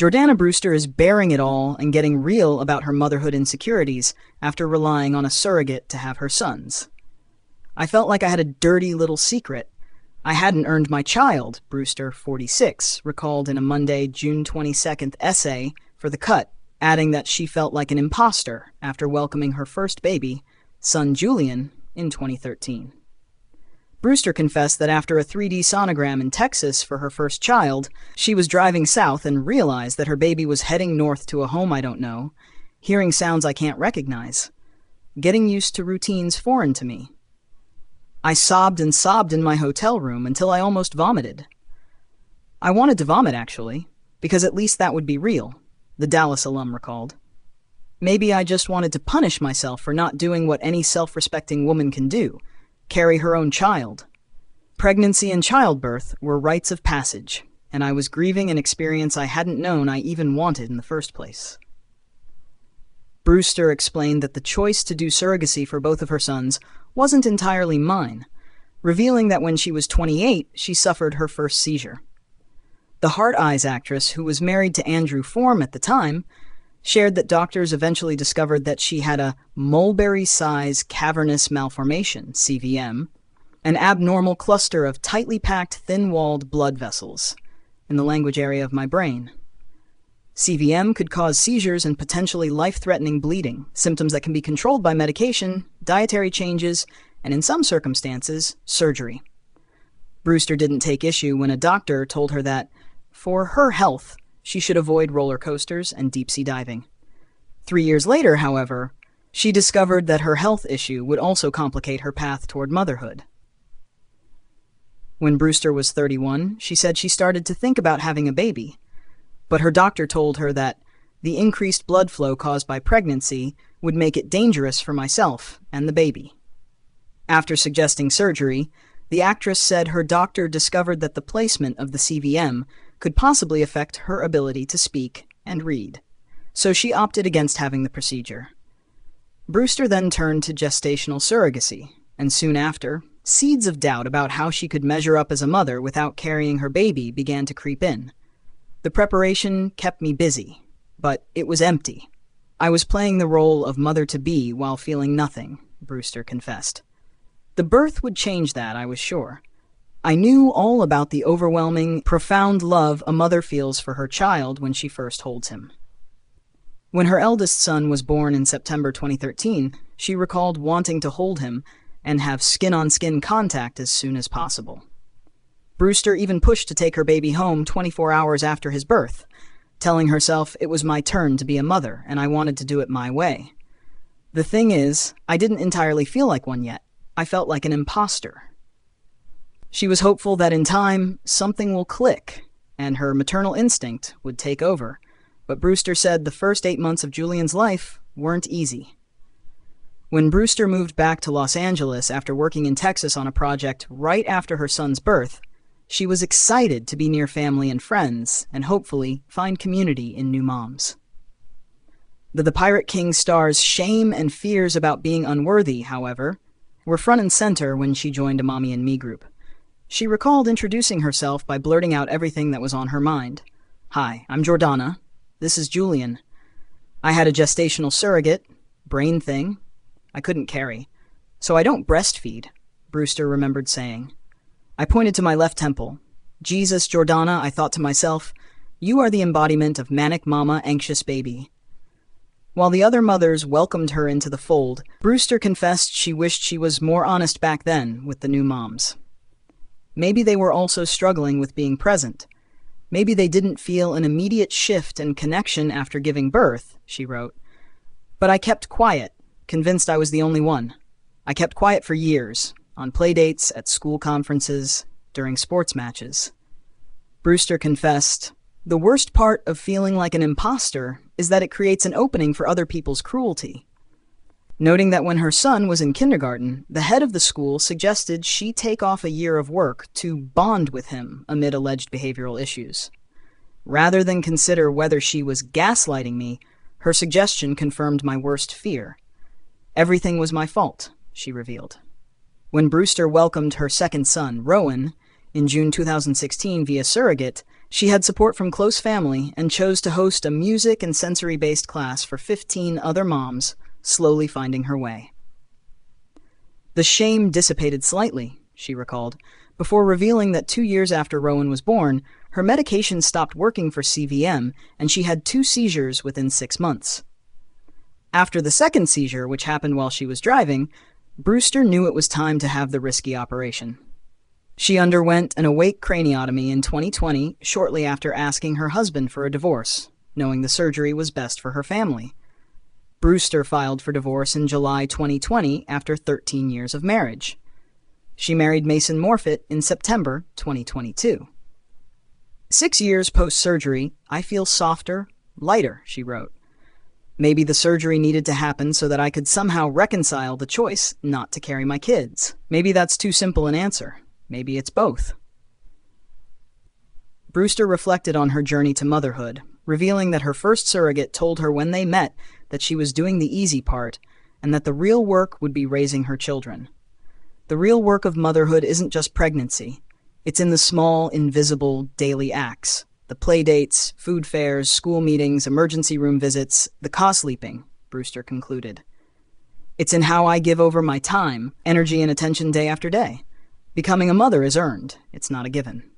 Jordana Brewster is bearing it all and getting real about her motherhood insecurities after relying on a surrogate to have her sons. I felt like I had a dirty little secret. I hadn't earned my child, Brewster, 46, recalled in a Monday, June 22nd essay for The Cut, adding that she felt like an imposter after welcoming her first baby, son Julian, in 2013. Brewster confessed that after a 3D sonogram in Texas for her first child, she was driving south and realized that her baby was heading north to a home I don't know, hearing sounds I can't recognize, getting used to routines foreign to me. I sobbed and sobbed in my hotel room until I almost vomited. I wanted to vomit, actually, because at least that would be real, the Dallas alum recalled. Maybe I just wanted to punish myself for not doing what any self-respecting woman can do, carry her own child. Pregnancy and childbirth were rites of passage, and I was grieving an experience I hadn't known I even wanted in the first place. Brewster explained that the choice to do surrogacy for both of her sons wasn't entirely mine, revealing that when she was 28, she suffered her first seizure. The Heart Eyes actress, who was married to Andrew Form at the time, shared that doctors eventually discovered that she had a mulberry-size cavernous malformation, CVM, an abnormal cluster of tightly packed, thin-walled blood vessels in the language area of my brain. CVM could cause seizures and potentially life-threatening bleeding, symptoms that can be controlled by medication, dietary changes, and in some circumstances, surgery. Brewster didn't take issue when a doctor told her that, for her health, she should avoid roller coasters and deep-sea diving. 3 years later, however, she discovered that her health issue would also complicate her path toward motherhood. When Brewster was 31, she said she started to think about having a baby, but her doctor told her that the increased blood flow caused by pregnancy would make it dangerous for myself and the baby. After suggesting surgery, the actress said her doctor discovered that the placement of the CVM could possibly affect her ability to speak and read, so she opted against having the procedure. Brewster then turned to gestational surrogacy, and soon after, seeds of doubt about how she could measure up as a mother without carrying her baby began to creep in. The preparation kept me busy, but it was empty. I was playing the role of mother-to-be while feeling nothing, Brewster confessed. The birth would change that, I was sure. I knew all about the overwhelming, profound love a mother feels for her child when she first holds him. When her eldest son was born in September 2013, she recalled wanting to hold him and have skin-on-skin contact as soon as possible. Brewster even pushed to take her baby home 24 hours after his birth, telling herself it was my turn to be a mother and I wanted to do it my way. The thing is, I didn't entirely feel like one yet. I felt like an imposter. She was hopeful that in time, something will click, and her maternal instinct would take over. But Brewster said the first 8 months of Julian's life weren't easy. When Brewster moved back to Los Angeles after working in Texas on a project right after her son's birth, she was excited to be near family and friends, and hopefully find community in new moms. The Pirate King star's shame and fears about being unworthy, however, were front and center when she joined a Mommy and Me group. She recalled introducing herself by blurting out everything that was on her mind. "Hi, I'm Jordana. This is Julian. I had a gestational surrogate, brain thing. I couldn't carry. So I don't breastfeed," Brewster remembered saying. I pointed to my left temple. "Jesus, Jordana," I thought to myself, "you are the embodiment of manic mama, anxious baby." While the other mothers welcomed her into the fold, Brewster confessed she wished she was more honest back then with the new moms. Maybe they were also struggling with being present. Maybe they didn't feel an immediate shift and connection after giving birth, she wrote. But I kept quiet, convinced I was the only one. I kept quiet for years, on playdates, at school conferences, during sports matches. Brewster confessed, "The worst part of feeling like an imposter is that it creates an opening for other people's cruelty." Noting that when her son was in kindergarten, the head of the school suggested she take off a year of work to bond with him amid alleged behavioral issues. Rather than consider whether she was gaslighting me, her suggestion confirmed my worst fear. Everything was my fault, she revealed. When Brewster welcomed her second son, Rowan, in June 2016 via surrogate, She had support from close family and chose to host a music and sensory-based class for 15 other moms, slowly finding her way. The shame dissipated slightly, she recalled, before revealing that 2 years after Rowan was born, her medication stopped working for CVM and she had 2 seizures within 6 months. After the second seizure, which happened while she was driving, Brewster knew it was time to have the risky operation. She underwent an awake craniotomy in 2020, shortly after asking her husband for a divorce, knowing the surgery was best for her family. Brewster filed for divorce in July 2020 after 13 years of marriage. She married Mason Morfitt in September 2022. 6 years post-surgery, I feel softer, lighter, she wrote. Maybe the surgery needed to happen so that I could somehow reconcile the choice not to carry my kids. Maybe that's too simple an answer. Maybe it's both. Brewster reflected on her journey to motherhood, revealing that her first surrogate told her when they met that she was doing the easy part and that the real work would be raising her children. The real work of motherhood isn't just pregnancy. It's in the small, invisible, daily acts. The play dates, food fairs, school meetings, emergency room visits, the co-sleeping, Brewster concluded. It's in how I give over my time, energy, and attention day after day. Becoming a mother is earned. It's not a given.